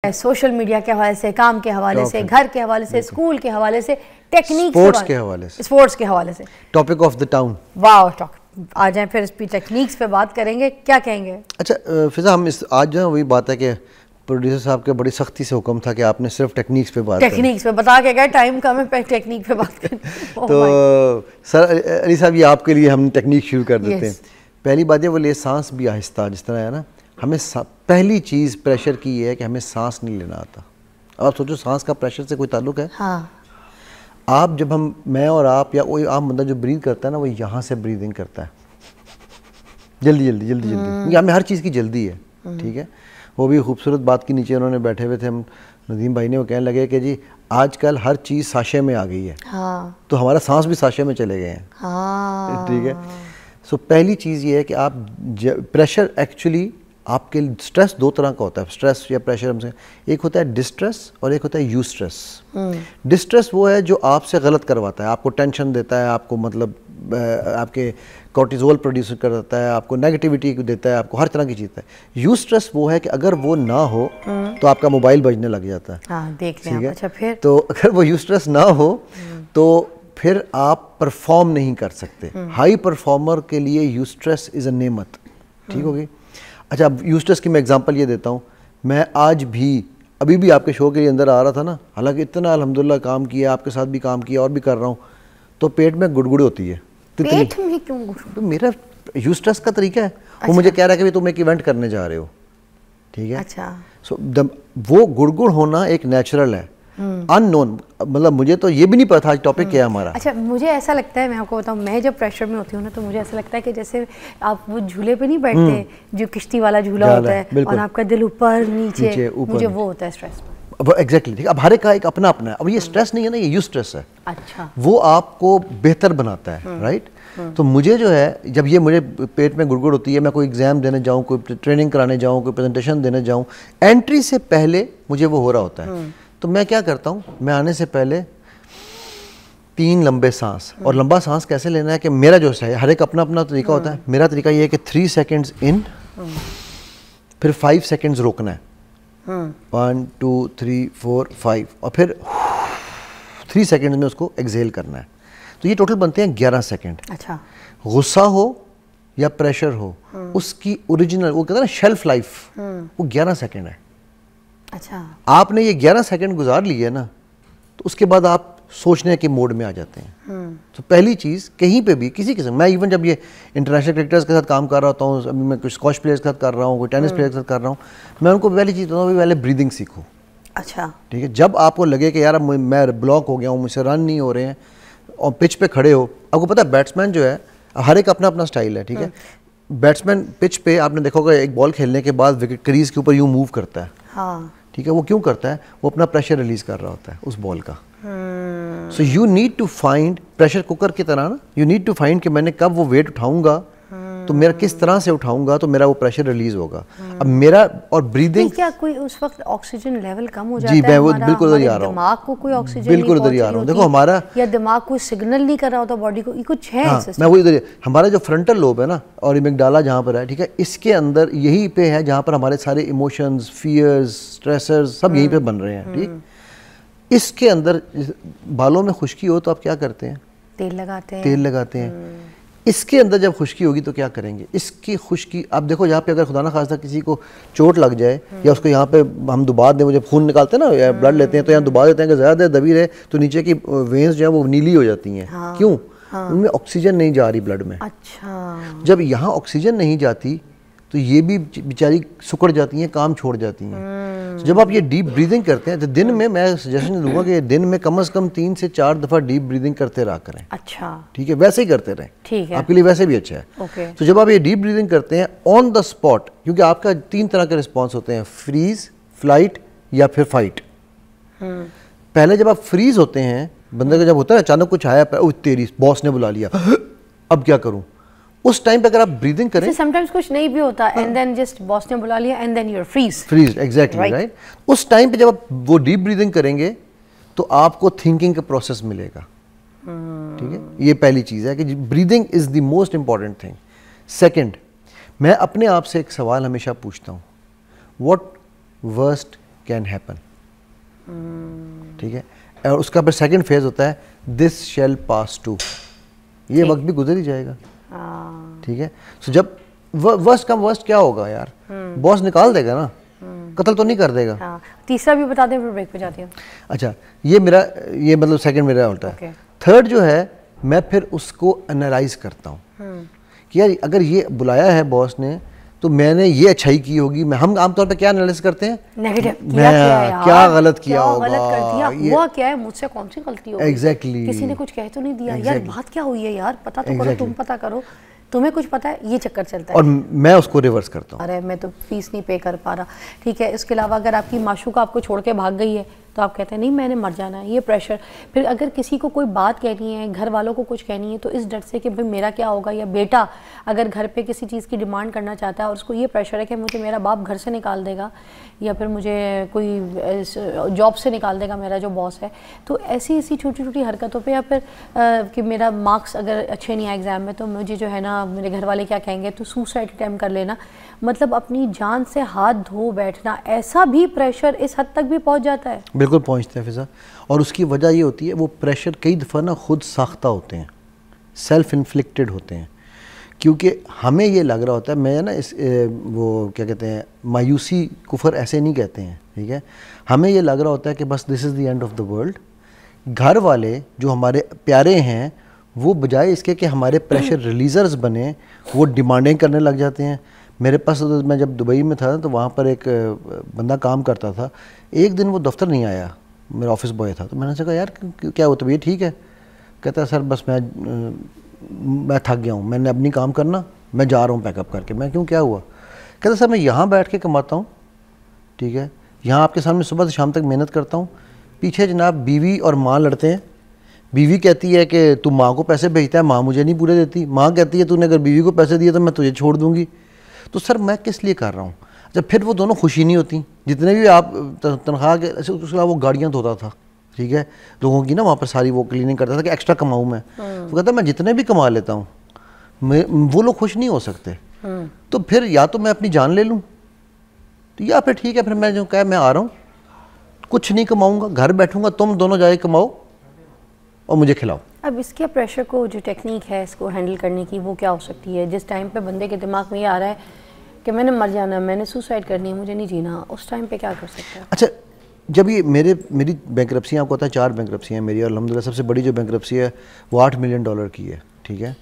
Social media के हवाले से, काम के हवाले से, घर के हवाले से, स्कूल के हवाले से, टेक्निक स्पोर्ट्स के हवाले से टॉपिक ऑफ द टाउन। वाह, आ जाए फिर इस टेक्निक्स पे बात करेंगे, क्या कहेंगे? अच्छा फिजा, हम इस आज जो वही बात है कि प्रोड्यूसर साहब के बड़ी सख्ती से हुक्म था कि आपने सिर्फ टेक्निक्स पे बात टेक्निक्स पे बता के गए, टाइम कम है, टेक्निक पे बात करें। तो सर अली साहब, ये आपके लिए हम टेक्निक शुरू कर देते हैं। पहली बात है वो ले सांस भी आहिस्ता, जिस तरह है ना, हमें पहली चीज़ प्रेशर की ये है कि हमें सांस नहीं लेना आता। अब आप सोचो, सांस का प्रेशर से कोई ताल्लुक है? हाँ। आप जब मैं और आप या कोई आम बंदा जो ब्रीथ करता है ना, वो यहाँ से ब्रीदिंग करता है, जल्दी जल्दी जल्दी जल्दी, हमें हर चीज़ की जल्दी है, ठीक है। वो भी खूबसूरत बात की नीचे उन्होंने बैठे हुए थे हम नदीम भाई ने, वो कहने लगे कि जी आजकल हर चीज़ साशे में आ गई है। हाँ। तो हमारा सांस भी साशे में चले गए हैं। हाँ। ठीक है। सो पहली चीज़ ये है कि आप प्रेशर एक्चुअली आपके स्ट्रेस दो तरह का होता है, स्ट्रेस या प्रेशर हमसे, एक होता है डिस्ट्रेस और एक होता है यू स्ट्रेस। डिस्ट्रेस वो है जो आपसे गलत करवाता है, आपको टेंशन देता है, आपको मतलब आपके कोर्टिजोल प्रोड्यूस करता है, आपको नेगेटिविटी देता है, आपको हर तरह की चीज़ है। यू स्ट्रेस वो है कि अगर वो ना हो तो आपका मोबाइल बजने लग जाता है। हाँ, देख लें। अच्छा, फिर तो अगर वो यू स्ट्रेस ना हो तो फिर आप परफॉर्म नहीं कर सकते। हाई परफॉर्मर के लिए यू स्ट्रेस इज़ अ नेमत। ठीक होगी। अच्छा, अब यू स्ट्रेस की मैं एग्जांपल ये देता हूँ। मैं आज भी अभी भी आपके शो के लिए अंदर आ रहा था ना, हालांकि इतना अल्हम्दुलिल्लाह काम किया, आपके साथ भी काम किया और भी कर रहा हूँ, तो पेट में गुड़गुड़ होती है। पेट में क्यों गुड़गुड़? तो मेरा यू स्ट्रेस का तरीका है। अच्छा। वो मुझे कह रहा है कि तुम एक इवेंट करने जा रहे हो, ठीक है। अच्छा। सो वो गुड़गुड़ होना एक नेचुरल है, अननोन, मतलब मुझे तो ये भी नहीं पता आज टॉपिक क्या है हमारा। अच्छा, मुझे ऐसा लगता है, मैं आपको बताऊं, मैं जब प्रेशर में होती हूँ ना, तो मुझे ऐसा लगता है कि जैसे आप वो झूले पे नहीं बैठते, जो किश्ती वाला झूला होता है और आपका दिल ऊपर नीचे, मुझे वो होता है स्ट्रेस में। एग्जैक्टली, ठीक। अब हर एक का एक अपना अपना है। अब ये स्ट्रेस नहीं है ना, ये यू स्ट्रेस है। अच्छा। वो आपको बेहतर बनाता है, राइट। तो मुझे जो है, जब ये मुझे पेट में गुड़गुड़ होती है, मैं कोई एग्जाम देने जाऊँ, कोई ट्रेनिंग कराने जाऊँ, कोई प्रेजेंटेशन देने जाऊँ, एंट्री से पहले मुझे वो हो रहा होता है। तो मैं क्या करता हूँ, मैं आने से पहले 3 लंबे सांस, और लंबा सांस कैसे लेना है कि मेरा जो है, हर एक अपना अपना तरीका होता है। मेरा तरीका ये है कि 3 सेकेंड्स इन, फिर 5 सेकेंड्स रोकना है, 1 2 3 4 5, और फिर 3 सेकेंड्स में उसको एक्सहेल करना है। तो ये टोटल बनते हैं 11 सेकेंड। अच्छा। गुस्सा हो या प्रेशर हो, उसकी ओरिजिनल, वो कहते हैं ना शेल्फ लाइफ, वो 11 सेकेंड है। अच्छा। आपने ये 11 सेकंड गुजार लिए ना, तो उसके बाद आप सोचने के मोड में आ जाते हैं। तो पहली चीज़ कहीं पे भी किसी किस्म, मैं इवन जब ये इंटरनेशनल क्रिकेटर्स के साथ काम कर रहा हूँ, अभी मैं कुछ स्क्वॉश प्लेयर्स के साथ कर रहा हूँ, कोई टेनिस प्लेयर्स के साथ कर रहा हूँ, मैं उनको पहली चीज़ बताऊँ, पहले ब्रीदिंग सीखो। अच्छा। ठीक है। जब आपको लगे कि यार मैं ब्लॉक हो गया हूँ, मुझसे रन नहीं हो रहे हैं, और पिच पे खड़े हो, आपको पता है बैट्समैन जो है, हर एक अपना अपना स्टाइल है, ठीक है। बैट्समैन पिच पे आपने देखा होगा, एक बॉल खेलने के बाद विकेट क्रीज के ऊपर यूँ मूव करता है। हाँ। ठीक है। वो क्यों करता है? वो अपना प्रेशर रिलीज कर रहा होता है उस बॉल का। So you need to find, pressure cooker की तरह ना, यू नीड टू फाइंड कि मैंने कब वो वेट उठाऊंगा, तो मेरा किस तरह से उठाऊंगा तो मेरा वो प्रेशर रिलीज होगा। अब मेरा और ब्रीदिंग, क्या कोई उस वक्त ऑक्सीजन लेवल कम हो जाता है? जी, मैं वो बिल्कुल उधर ही आ रहा हूँ। दिमाग को कोई ऑक्सीजन बिल्कुल उधर ही आ रहा हूँ। देखो हमारा, या दिमाग कोई सिग्नल नहीं कर रहा होता बॉडी को, ये कुछ है। हाँ, मैं वही उधर, हमारा जो फ्रंटल लोब है ना, और एमिगडाला जहाँ पर है, ठीक है, इसके अंदर यही पे है जहाँ पर हमारे सारे इमोशंस, फियर्स, स्ट्रेसर्स सब यहीं पे बन रहे हैं। ठीक। इसके अंदर बालों में खुश्की हो तो आप क्या करते हैं? तेल लगाते हैं। तेल लगाते हैं। इसके अंदर जब खुश्की होगी तो क्या करेंगे? इसकी खुश्की आप देखो, यहाँ पे अगर खुदा ना खास्ता किसी को चोट लग जाए, या उसको यहाँ पे हम दुबा दें, जब खून निकालते हैं ना या ब्लड लेते हैं, तो यहाँ दुबा देते हैं कि ज़्यादा देर दबी रहे तो नीचे की वेन्स जो है वो नीली हो जाती हैं। हाँ। क्यों? हाँ। उनमें ऑक्सीजन नहीं जा रही ब्लड में। अच्छा। जब यहाँ ऑक्सीजन नहीं जाती तो ये भी बेचारी सुकड़ जाती हैं, काम छोड़ जाती हैं। जब आप ये डीप ब्रीदिंग करते हैं तो दिन में, मैं सजेशन दूंगा कि दिन में कम से कम 3 से 4 दफ़ा डीप ब्रीदिंग करते रहा करें। अच्छा। ठीक है। वैसे ही करते रहें, ठीक है, आपके लिए वैसे भी अच्छा है। ओके। तो जब आप ये डीप ब्रीदिंग करते हैं ऑन द स्पॉट, क्योंकि आपका 3 तरह के रिस्पॉन्स होते हैं, फ्रीज, फ्लाइट या फिर फाइट। पहले जब आप फ्रीज होते हैं, बंदे का जब होता है अचानक कुछ आया, तेरी बॉस ने बुला लिया, अब क्या करूं, उस टाइम पे अगर आप ब्रीदिंग करें, समटाइम्स कुछ नहीं भी होता, एंड देन जस्ट बॉस ने बुला लिया and then you are freeze, exactly, right. उस टाइम पे जब आप वो डीप ब्रीदिंग करेंगे तो आपको थिंकिंग का प्रोसेस मिलेगा। ठीक है। ये पहली चीज है कि breathing is the most important thing. Second, मैं अपने आप से एक सवाल हमेशा पूछता हूँ, व्हाट वर्स्ट कैन हैपन, ठीक है। और उसका फिर सेकंड फेज होता है दिस शैल पास टू, ये वक्त भी गुजर ही जाएगा, ठीक है। सो जब वर्स्ट कम वर्स्ट क्या होगा यार, बॉस निकाल देगा ना, कत्ल तो नहीं कर देगा। हाँ। तीसरा भी बता दें, फिर ब्रेक पे जाती हूँ। अच्छा, ये मेरा, ये मतलब सेकंड मेरा होता है। थर्ड जो है, मैं फिर उसको एनालाइज करता हूँ कि यार अगर ये बुलाया है बॉस ने तो मैंने ये अच्छाई की होगी। हम आमतौर पे क्या एनालिसिस करते हैं, नेगेटिव, क्या गलत किया होगा, गलत कर दिया, हुआ क्या है, मुझसे कौन सी गलती होगी, एग्जैक्टली किसी ने कुछ कह तो नहीं दिया, यार बात क्या हुई है यार, पता तो करो, तुम पता करो, तुम्हें कुछ पता है, ये चक्कर चलता है। और मैं उसको रिवर्स करता हूँ, अरे मैं तो फीस नहीं पे कर पा रहा, ठीक है। इसके अलावा अगर आपकी माशूका आपको छोड़ के भाग गई है तो आप कहते हैं नहीं मैंने मर जाना है, ये प्रेशर। फिर अगर किसी को कोई बात कहनी है, घर वालों को कुछ कहनी है, तो इस डर से कि भाई मेरा क्या होगा, या बेटा अगर घर पे किसी चीज़ की डिमांड करना चाहता है और उसको ये प्रेशर है कि मुझे मेरा बाप घर से निकाल देगा या फिर मुझे कोई जॉब से निकाल देगा मेरा जो बॉस है, तो ऐसी ऐसी छोटी छोटी हरकतों पर, या फिर कि मेरा मार्क्स अगर अच्छे नहीं आए एग्ज़ाम में तो मुझे जो है ना मेरे घर वाले क्या कहेंगे, तो सुसाइड अटैम्प्ट कर लेना, मतलब अपनी जान से हाथ धो बैठना, ऐसा भी प्रेशर इस हद तक भी पहुंच जाता है। बिल्कुल पहुंचते हैं फिजा। और उसकी वजह ये होती है, वो प्रेशर कई दफ़ा ना खुद साख्ता होते हैं, सेल्फ इन्फ्लिक्टेड होते हैं, क्योंकि हमें ये लग रहा होता है, मैं ना इस वो क्या कहते हैं, मायूसी, कुफर ऐसे नहीं कहते हैं, ठीक है। हमें ये लग रहा होता है कि बस this is the end of the world. घर वाले जो हमारे प्यारे हैं वो बजाय इसके कि हमारे प्रेशर रिलीजर्स बने, वो डिमांडिंग करने लग जाते हैं। मेरे पास तो मैं जब दुबई में था तो वहाँ पर एक बंदा काम करता था, एक दिन वो दफ्तर नहीं आया, मेरा ऑफिस बॉय था, तो मैंने कहा यार क्या हुआ, तबीयत ठीक है? कहता है सर बस मैं थक गया हूँ, मैंने अपनी काम करना, मैं जा रहा हूँ पैकअप करके। मैं क्यों, क्या हुआ? कहता सर मैं यहाँ बैठ के कमाता हूँ, ठीक है, यहाँ आपके सामने सुबह से शाम तक मेहनत करता हूँ, पीछे जनाब बीवी और माँ लड़ते हैं। बीवी कहती है कि तू माँ को पैसे भेजता है, माँ मुझे नहीं पूरे देती, माँ कहती है तूने अगर बीवी को पैसे दिए तो मैं तुझे छोड़ दूँगी। तो सर मैं किस लिए कर रहा हूँ? जब फिर वो दोनों खुशी नहीं होती, जितने भी आप तनख्वाह के, उसके अलावा वो गाड़ियाँ धोता था, ठीक है, लोगों की ना वहाँ पर सारी वो क्लीनिंग करता था कि एक्स्ट्रा कमाऊँ मैं। वो कहता मैं जितने भी कमा लेता हूँ, वो लोग खुश नहीं हो सकते, तो फिर या तो मैं अपनी जान ले लूँ, तो या फिर ठीक है, फिर मैं जो कहा मैं आ रहा हूँ, कुछ नहीं कमाऊँगा, घर बैठूँगा, तुम दोनों जाके कमाओ और मुझे खिलाओ। अब इसके प्रेशर को, जो टेक्निक है इसको हैंडल करने की, वो क्या हो सकती है? जिस टाइम पे बंदे के दिमाग में ये आ रहा है कि मैंने मर जाना, मैंने सुसाइड करनी है, मुझे नहीं जीना, उस टाइम पे क्या कर सकता है? अच्छा, जब ये मेरी बैंकरप्सियाँ, आपको पता है 4 बैंकरप्सियाँ हैं मेरी, और अल्हम्दुलिल्लाह सबसे बड़ी जो बैंकरप्सी है वो $8 मिलियन की है, ठीक है।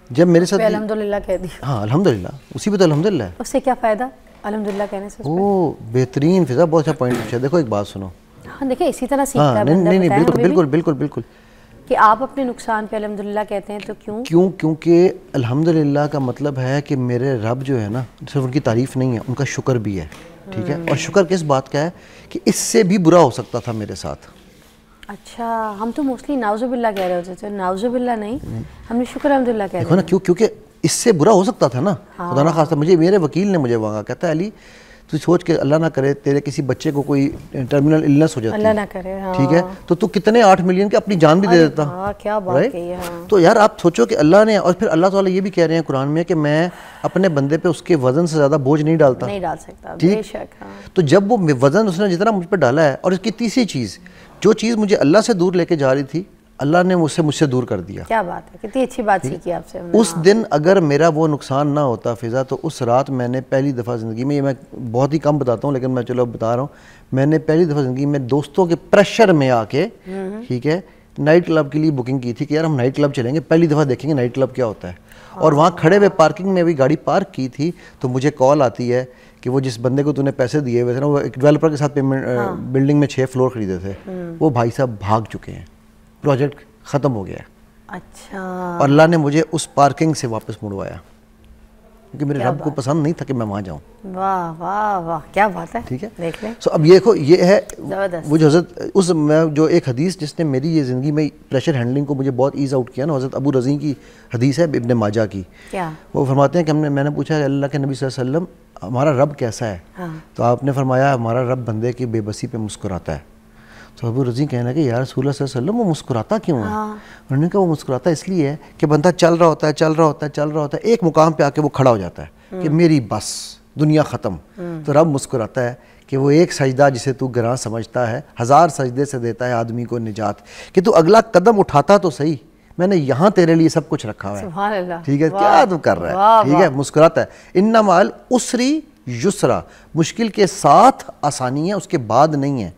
जब मेरे साथ अल्हम्दुलिल्लाह कह दिया, हाँ अल्हम्दुलिल्लाह, उसी पे तो अल्हम्दुलिल्लाह है। उससे क्या फ़ायदा अल्हम्दुलिल्लाह कहने से? ओ बेहतरीन फिजा, बहुत अच्छा पॉइंट पूछा। देखो एक बात सुनो, हाँ देखिए इसी तरह सीखता है बंदा। नहीं बिल्कुल बिल्कुल बिल्कुल कि आप अपने नुकसान पे अल्हम्दुलिल्लाह कहते हैं, तो क्योंकि अल्हम्दुलिल्लाह का मतलब है कि मेरे रब जो है ना, सिर्फ उनकी तारीफ़ नहीं है, उनका शुक्र भी है, ठीक है। और शुक्र किस बात का है कि इससे भी बुरा हो सकता था मेरे साथ। अच्छा, हम तो मोस्टली नाउजुबिल्लाह कह रहे होते थे, नाउजुबिल्लाह नहीं, हमने शुक्र अल्हम्दुलिल्लाह कह देखो ना, क्योंकि इससे बुरा हो सकता था ना। खुदा ना खास्ता मुझे मेरे वकील ने मुझे वहाँ कहता है अली तू सोच के, अल्लाह ना करे तेरे किसी बच्चे को कोई टर्मिनल इलनेस हो जाती है, अल्लाह ना करे, हाँ। ठीक है, तो तू कितने 8 मिलियन की अपनी जान भी दे देता। क्या बात कही है, हाँ। तो यार आप सोचो कि अल्लाह ने, और फिर अल्लाह ताला ये भी कह रहे हैं कुरान में कि मैं अपने बंदे पे उसके वजन से ज़्यादा बोझ नहीं डालता, नहीं डाल सकता, बेशक, हाँ। तो जब वो वजन उसने जितना मुझ पर डाला है, और इसकी तीसरी चीज़, जो चीज़ मुझे अल्लाह से दूर लेके जा रही थी, अल्लाह ने मुझसे दूर कर दिया। क्या बात है, कितनी अच्छी बात सीखी आपसे। उस दिन अगर मेरा वो नुकसान ना होता फिजा, तो उस रात मैंने पहली दफ़ा ज़िंदगी में, ये मैं बहुत ही कम बताता हूँ लेकिन मैं चलो बता रहा हूँ, मैंने पहली दफ़ा ज़िंदगी में दोस्तों के प्रेशर में आके, ठीक है, नाइट क्लब के लिए बुकिंग की थी कि यार हम नाइट क्लब चलेंगे, पहली दफ़ा देखेंगे नाइट क्लब क्या होता है। और वहाँ खड़े हुए पार्किंग में भी गाड़ी पार्क की थी, तो मुझे कॉल आती है कि वो जिस बंदे को तूने पैसे दिए हुए थे ना, वो एक डेवलपर के साथ पेमेंट, बिल्डिंग में 6 फ्लोर खरीदे थे, वो भाई साहब भाग चुके हैं, प्रोजेक्ट ख़त्म हो गया। अच्छा। और अल्लाह ने मुझे उस पार्किंग से वापस मुड़वाया, क्योंकि मेरे रब को पसंद नहीं था कि मैं वहाँ जाऊँ। वाह वाह वाह, क्या बात है, ठीक है, देख लें। सो अब ये देखो, ये है वो जो हज़रत, उस जो एक हदीस जिसने मेरी ये ज़िंदगी में प्रेशर हैंडलिंग को मुझे बहुत ईज़ आउट किया ना, हज़रत अबू रज़ी की हदीस है, इब्न माजा की। क्या वो फरमाते हैं कि मैंने पूछा अल्लाह के नबी सल्लल्लाहु अलैहि वसल्लम हमारा रब कैसा है? हाँ। तो आपने फरमाया हमारा रब बंदे की बेबसी पे मुस्कुराता है। तो अबू रज़ी कहने लगे यार रसूलुल्लाह सल्लल्लाहु अलैहि वसल्लम वो मुस्कुराता क्यों है? उन्होंने कहा वो मुस्कुराता इसलिए है कि बंदा चल रहा होता है, एक मुकाम पे आके वो खड़ा हो जाता है कि मेरी बस दुनिया ख़त्म, तो रब मुस्कुराता है कि वो एक सजदा जिसे तू गरां समझता है 1000 सजदे से देता है आदमी को निजात, कि तू अगला कदम उठाता तो सही, मैंने यहाँ तेरे लिए सब कुछ रखा हुआ है। सुभान अल्लाह। ठीक है, क्या तू कर रहा है, ठीक है, मुस्कुराता है। इन्ना माल उसरी युसरा, मुश्किल के साथ आसानी है, उसके बाद नहीं है।